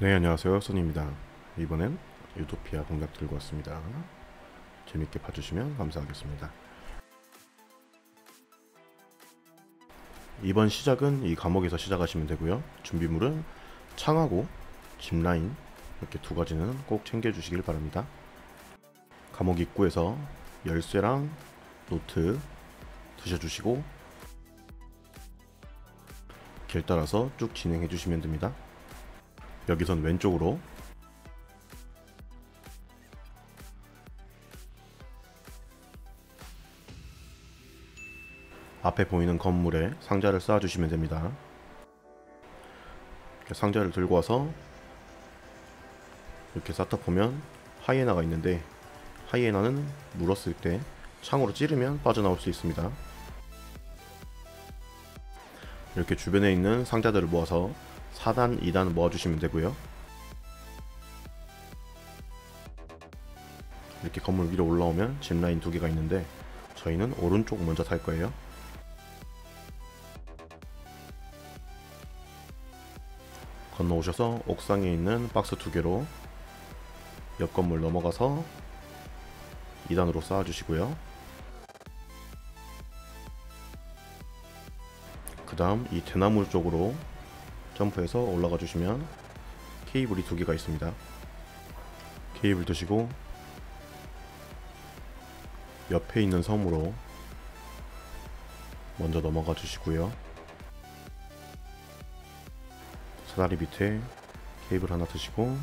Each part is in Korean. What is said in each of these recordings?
네, 안녕하세요. 손입니다. 이번엔 유토피아 공략 들고 왔습니다. 재밌게 봐주시면 감사하겠습니다. 이번 시작은 이 감옥에서 시작하시면 되고요. 준비물은 창하고 짚라인 이렇게 두 가지는 꼭 챙겨주시길 바랍니다. 감옥 입구에서 열쇠랑 노트 드셔주시고 길 따라서 쭉 진행해 주시면 됩니다. 여기선 왼쪽으로 앞에 보이는 건물에 상자를 쌓아주시면 됩니다. 상자를 들고 와서 이렇게 쌓다 보면 하이에나가 있는데, 하이에나는 물었을 때 창으로 찌르면 빠져나올 수 있습니다. 이렇게 주변에 있는 상자들을 모아서 4단, 2단 모아주시면 되고요. 이렇게 건물 위로 올라오면 짚라인 두 개가 있는데 저희는 오른쪽 먼저 탈 거예요. 건너오셔서 옥상에 있는 박스 두 개로 옆 건물 넘어가서 2단으로 쌓아주시고요. 그 다음 이 대나무 쪽으로 점프해서 올라가 주시면 케이블이 두 개가 있습니다. 케이블 드시고 옆에 있는 섬으로 먼저 넘어가 주시고요. 사다리 밑에 케이블 하나 드시고,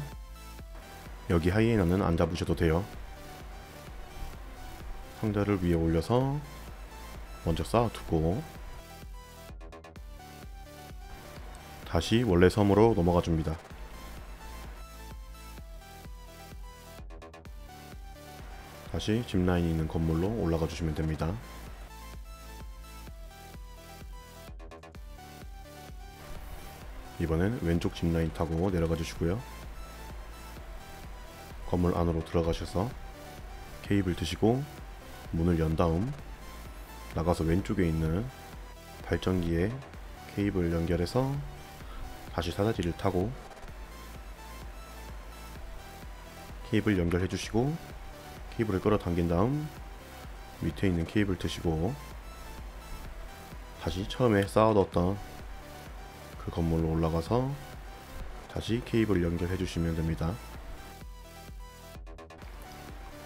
여기 하이에나는 안 잡으셔도 돼요. 상자를 위에 올려서 먼저 쌓아두고 다시 원래 섬으로 넘어가 줍니다. 다시 짚라인이 있는 건물로 올라가 주시면 됩니다. 이번엔 왼쪽 짚라인 타고 내려가 주시고요. 건물 안으로 들어가셔서 케이블 드시고 문을 연 다음 나가서 왼쪽에 있는 발전기에 케이블 연결해서 다시 사다리를 타고 케이블 연결해 주시고 케이블을 끌어당긴 다음 밑에 있는 케이블 드시고 다시 처음에 쌓아뒀던 그 건물로 올라가서 다시 케이블 연결해 주시면 됩니다.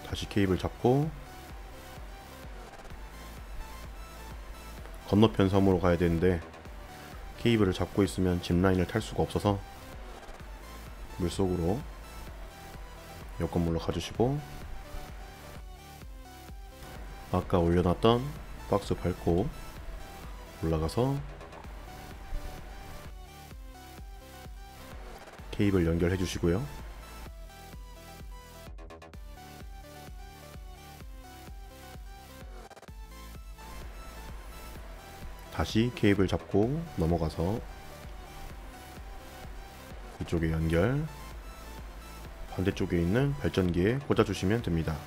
다시 케이블 잡고 건너편 섬으로 가야 되는데 케이블을 잡고 있으면 짚라인을 탈 수가 없어서 물속으로 옆 건물로 가주시고 아까 올려놨던 박스 밟고 올라가서 케이블 연결해 주시고요. 다시 케이블 잡고 넘어가서 이쪽에 연결, 반대쪽에 있는 발전기에 꽂아주시면 됩니다.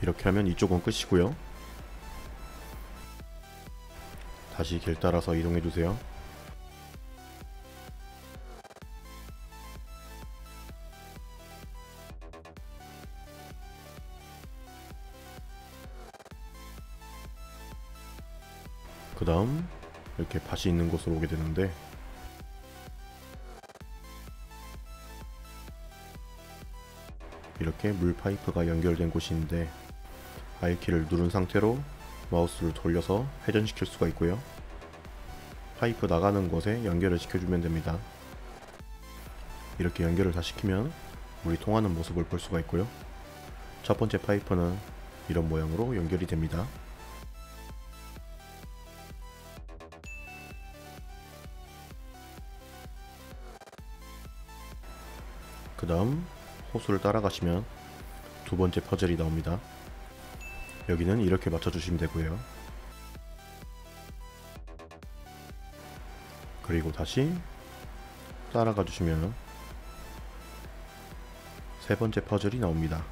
이렇게 하면 이쪽은 끝이고요. 다시 길 따라서 이동해 주세요. 그 다음 이렇게 밭이 있는 곳으로 오게 되는데, 이렇게 물 파이프가 연결된 곳인데 R키를 누른 상태로 마우스를 돌려서 회전시킬 수가 있고요. 파이프 나가는 곳에 연결을 시켜주면 됩니다. 이렇게 연결을 다 시키면 물이 통하는 모습을 볼 수가 있고요. 첫 번째 파이프는 이런 모양으로 연결이 됩니다. 그 다음 호수를 따라가시면 두 번째 퍼즐이 나옵니다. 여기는 이렇게 맞춰주시면 되고요. 그리고 다시 따라가 주시면 세 번째 퍼즐이 나옵니다.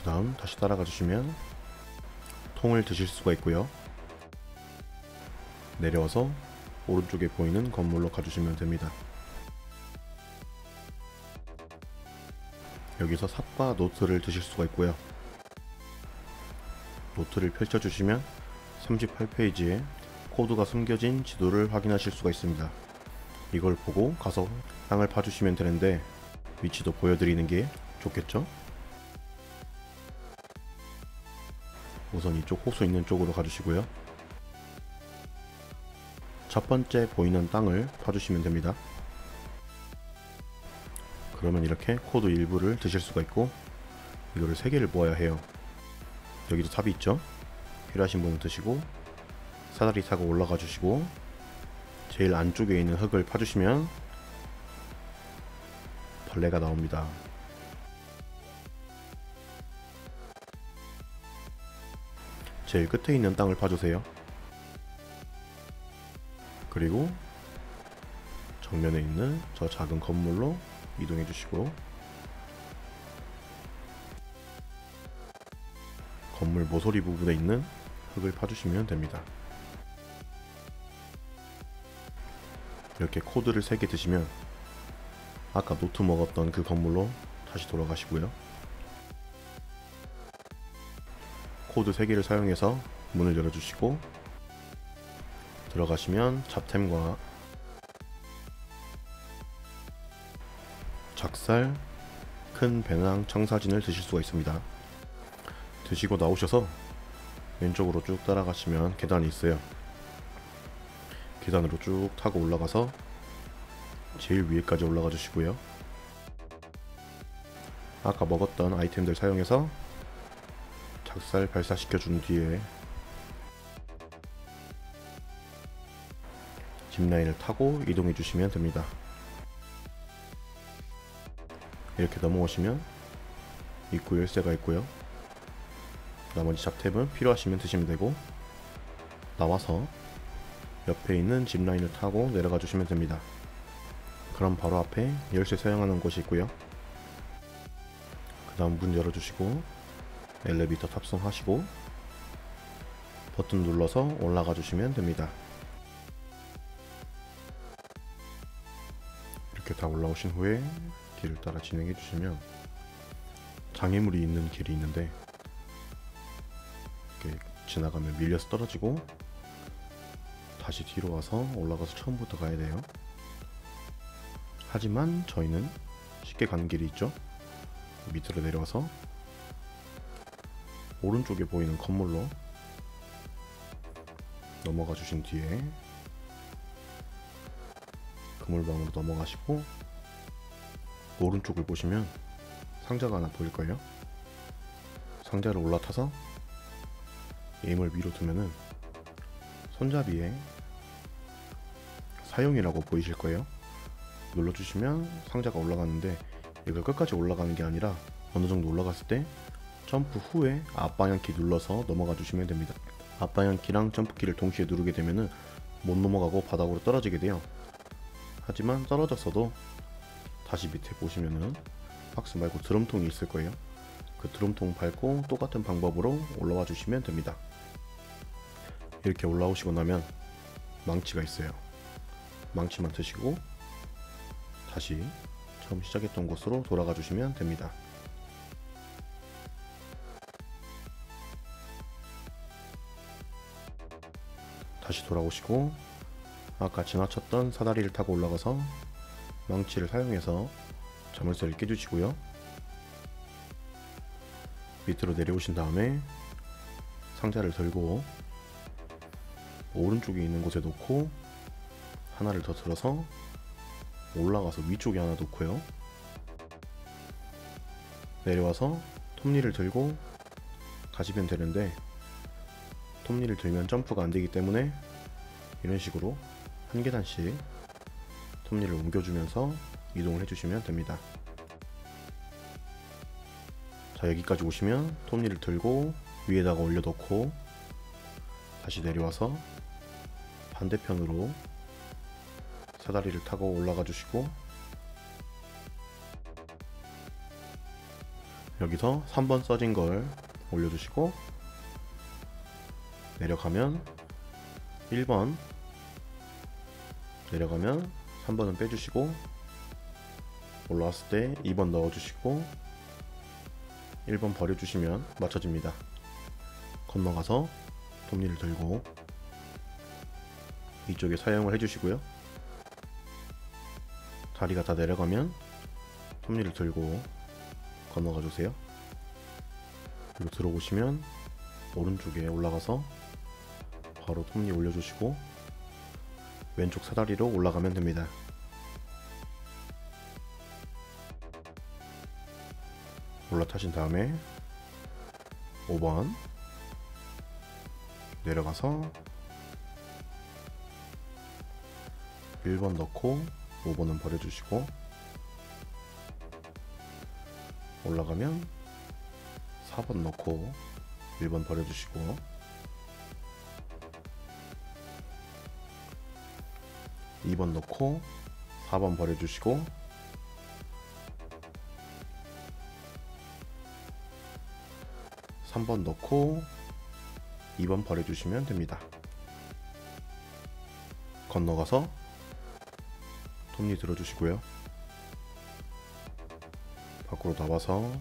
다음 다시 따라가 주시면 통을 드실 수가 있고요. 내려와서 오른쪽에 보이는 건물로 가주시면 됩니다. 여기서 삽과 노트를 드실 수가 있고요. 노트를 펼쳐주시면 38페이지에 코드가 숨겨진 지도를 확인하실 수가 있습니다. 이걸 보고 가서 땅을 파주시면 되는데 위치도 보여드리는 게 좋겠죠? 우선 이쪽 호수 있는 쪽으로 가주시고요. 첫 번째 보이는 땅을 파주시면 됩니다. 그러면 이렇게 코드 일부를 드실 수가 있고 이거를 3개를 모아야 해요. 여기도 삽이 있죠? 필요하신 분은 드시고 사다리 타고 올라가 주시고 제일 안쪽에 있는 흙을 파주시면 벌레가 나옵니다. 제일 끝에 있는 땅을 파주세요. 그리고 정면에 있는 저 작은 건물로 이동해 주시고 건물 모서리 부분에 있는 흙을 파주시면 됩니다. 이렇게 코드를 3개 드시면 아까 노트 먹었던 그 건물로 다시 돌아가시고요. 코드 3개를 사용해서 문을 열어주시고 들어가시면 잡템과 작살, 큰 배낭 청사진을 드실 수가 있습니다. 드시고 나오셔서 왼쪽으로 쭉 따라가시면 계단이 있어요. 계단으로 쭉 타고 올라가서 제일 위에까지 올라가 주시고요. 아까 먹었던 아이템들 사용해서 작살 발사시켜 준 뒤에 짚라인을 타고 이동해 주시면 됩니다. 이렇게 넘어오시면 입구 열쇠가 있고요. 나머지 잡템은 필요하시면 드시면 되고 나와서 옆에 있는 짚라인을 타고 내려가 주시면 됩니다. 그럼 바로 앞에 열쇠 사용하는 곳이 있고요. 그 다음 문 열어주시고 엘리베이터 탑승하시고 버튼 눌러서 올라가 주시면 됩니다. 이렇게 다 올라오신 후에 길을 따라 진행해 주시면 장애물이 있는 길이 있는데 이렇게 지나가면 밀려서 떨어지고 다시 뒤로 와서 올라가서 처음부터 가야 돼요. 하지만 저희는 쉽게 가는 길이 있죠. 밑으로 내려와서 오른쪽에 보이는 건물로 넘어가 주신 뒤에 그물방으로 넘어가시고 오른쪽을 보시면 상자가 하나 보일 거예요. 상자를 올라타서 에임을 위로 두면은 손잡이에 사용이라고 보이실 거예요. 눌러주시면 상자가 올라가는데 이걸 끝까지 올라가는 게 아니라 어느 정도 올라갔을 때 점프 후에 앞방향키 눌러서 넘어가 주시면 됩니다. 앞방향키랑 점프키를 동시에 누르게 되면은 못 넘어가고 바닥으로 떨어지게 돼요. 하지만 떨어졌어도 다시 밑에 보시면은 박스 말고 드럼통이 있을 거예요. 그 드럼통 밟고 똑같은 방법으로 올라와 주시면 됩니다. 이렇게 올라오시고 나면 망치가 있어요. 망치만 드시고 다시 처음 시작했던 곳으로 돌아가 주시면 됩니다. 다시 돌아오시고 아까 지나쳤던 사다리를 타고 올라가서 망치를 사용해서 자물쇠를 깨주시고요. 밑으로 내려오신 다음에 상자를 들고 오른쪽에 있는 곳에 놓고 하나를 더 들어서 올라가서 위쪽에 하나 놓고요. 내려와서 톱니를 들고 가시면 되는데 톱니를 들면 점프가 안되기 때문에 이런 식으로 한 계단씩 톱니를 옮겨주면서 이동을 해주시면 됩니다. 자, 여기까지 오시면 톱니를 들고 위에다가 올려놓고 다시 내려와서 반대편으로 사다리를 타고 올라가 주시고 여기서 3번 써진 걸 올려주시고 내려가면 1번, 내려가면 3번은 빼주시고 올라왔을 때 2번 넣어주시고 1번 버려주시면 맞춰집니다. 건너가서 톱니를 들고 이쪽에 사용을 해주시고요. 다리가 다 내려가면 톱니를 들고 건너가 주세요. 그리고 들어오시면 오른쪽에 올라가서 바로 톱니 올려주시고 왼쪽 사다리로 올라가면 됩니다. 올라타신 다음에 5번 내려가서 1번 넣고 5번은 버려주시고 올라가면 4번 넣고 1번 버려주시고 2번 넣고 4번 버려주시고 3번 넣고 2번 버려주시면 됩니다. 건너가서 톱니 들어주시고요. 밖으로 나와서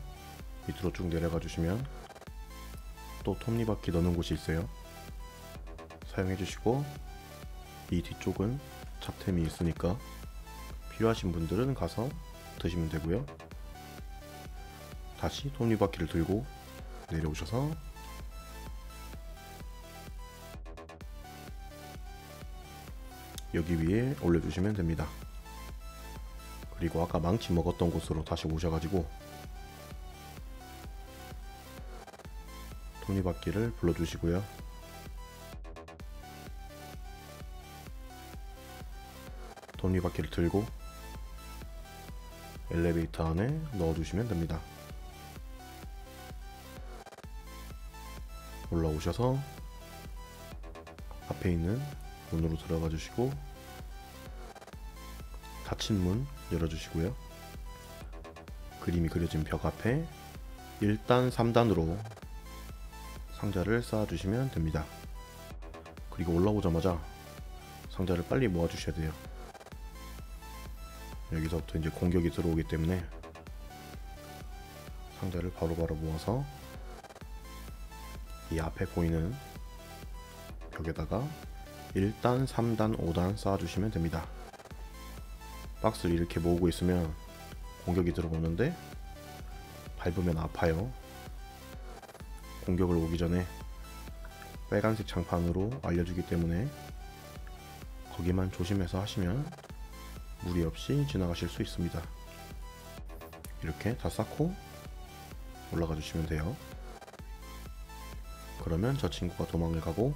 밑으로 쭉 내려가 주시면 또 톱니바퀴 넣는 곳이 있어요. 사용해 주시고 이 뒤쪽은 잡템이 있으니까 필요하신 분들은 가서 드시면 되고요. 다시 톱니바퀴를 들고 내려오셔서 여기 위에 올려주시면 됩니다. 그리고 아까 망치 먹었던 곳으로 다시 오셔가지고 톱니바퀴를 불러주시고요. 톱니바퀴를 들고 엘리베이터 안에 넣어주시면 됩니다. 올라오셔서 앞에 있는 문으로 들어가 주시고 닫힌 문 열어주시고요. 그림이 그려진 벽 앞에 1단, 3단으로 상자를 쌓아주시면 됩니다. 그리고 올라오자마자 상자를 빨리 모아주셔야 돼요. 여기서부터 이제 공격이 들어오기 때문에 상자를 바로바로 모아서 이 앞에 보이는 벽에다가 1단, 3단, 5단 쌓아주시면 됩니다. 박스를 이렇게 모으고 있으면 공격이 들어오는데 밟으면 아파요. 공격을 오기 전에 빨간색 장판으로 알려주기 때문에 거기만 조심해서 하시면 무리 없이 지나가실 수 있습니다. 이렇게 다 쌓고 올라가 주시면 돼요. 그러면 저 친구가 도망을 가고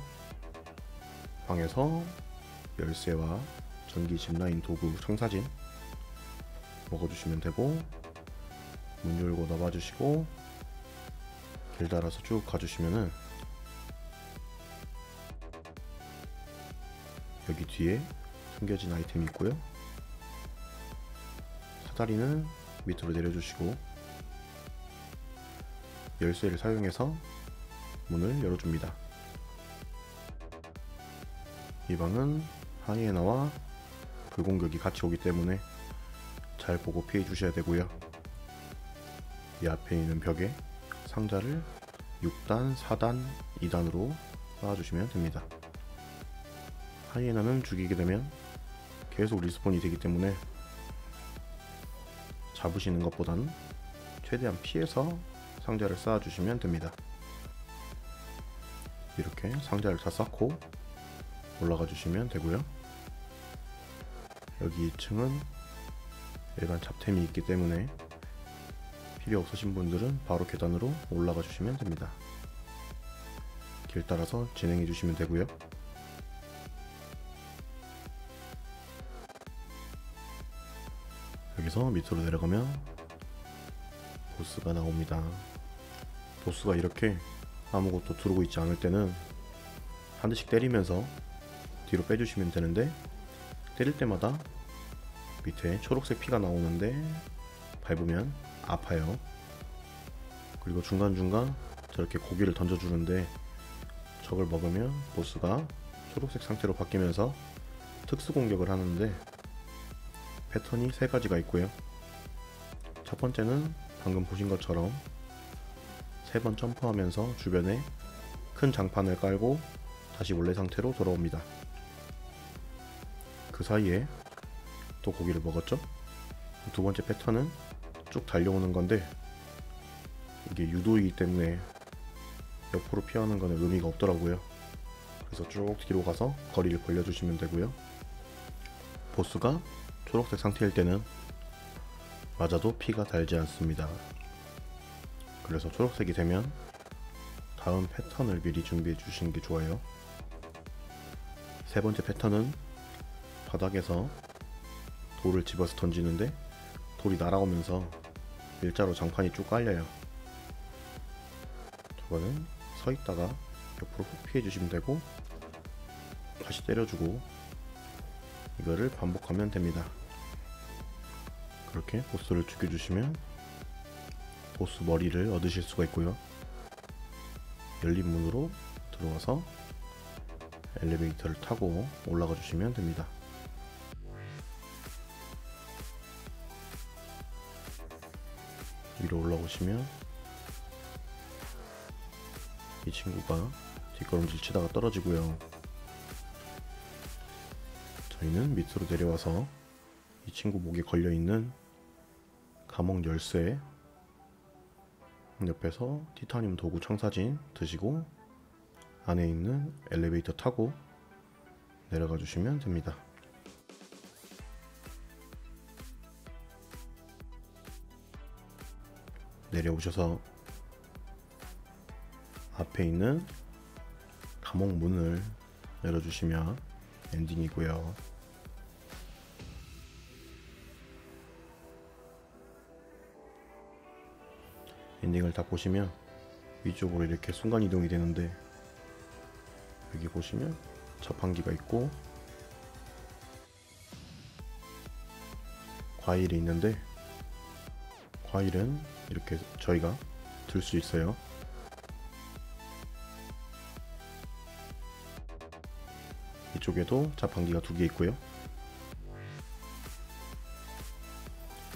방에서 열쇠와 전기 짚라인 도구 청사진 먹어주시면 되고 문 열고 나와주시고 길 따라서 쭉 가주시면은 여기 뒤에 숨겨진 아이템이 있고요. 사다리는 밑으로 내려주시고 열쇠를 사용해서 문을 열어줍니다. 이 방은 하이에나와 불공격이 같이 오기 때문에 잘 보고 피해 주셔야 되고요. 이 앞에 있는 벽에 상자를 6단, 4단, 2단으로 쌓아주시면 됩니다. 하이에나는 죽이게 되면 계속 리스폰이 되기 때문에 잡으시는 것보다는 최대한 피해서 상자를 쌓아주시면 됩니다. 이렇게 상자를 다 쌓고 올라가 주시면 되고요. 여기 2층은 일반 잡템이 있기 때문에 필요 없으신 분들은 바로 계단으로 올라가 주시면 됩니다. 길 따라서 진행해 주시면 되고요. 여기서 밑으로 내려가면 보스가 나옵니다. 보스가 이렇게 아무것도 두르고 있지 않을 때는 한 대씩 때리면서 뒤로 빼주시면 되는데 때릴 때마다 밑에 초록색 피가 나오는데 밟으면 아파요. 그리고 중간중간 저렇게 고기를 던져주는데 저걸 먹으면 보스가 초록색 상태로 바뀌면서 특수 공격을 하는데 패턴이 세 가지가 있고요. 첫 번째는 방금 보신 것처럼 3번 점프하면서 주변에 큰 장판을 깔고 다시 원래 상태로 돌아옵니다. 그 사이에 또 고기를 먹었죠? 두 번째 패턴은 쭉 달려오는 건데 이게 유도이기 때문에 옆으로 피하는 거는 의미가 없더라고요. 그래서 쭉 뒤로 가서 거리를 벌려주시면 되고요. 보스가 초록색 상태일 때는 맞아도 피가 달지 않습니다. 그래서 초록색이 되면 다음 패턴을 미리 준비해 주시는 게 좋아요. 세 번째 패턴은 바닥에서 돌을 집어서 던지는데 돌이 날아오면서 일자로 장판이 쭉 깔려요. 저거는 서 있다가 옆으로 훅 피해 주시면 되고 다시 때려주고 이거를 반복하면 됩니다. 그렇게 보스를 죽여주시면 보스 머리를 얻으실 수가 있고요. 열린 문으로 들어와서 엘리베이터를 타고 올라가 주시면 됩니다. 위로 올라오시면 이 친구가 뒷걸음질 치다가 떨어지고요. 저희는 밑으로 내려와서 이 친구 목에 걸려있는 감옥 열쇠 옆에서 티타늄 도구 청사진 드시고 안에 있는 엘리베이터 타고 내려가 주시면 됩니다. 내려오셔서 앞에 있는 감옥 문을 열어주시면 엔딩이고요. 엔딩을 다 보시면 위쪽으로 이렇게 순간 이동이 되는데 여기 보시면 자판기가 있고 과일이 있는데 과일은 이렇게 저희가 들 수 있어요. 이쪽에도 자판기가 2개 있고요.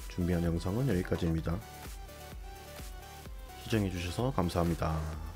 준비한 영상은 여기까지입니다. 시청해주셔서 감사합니다.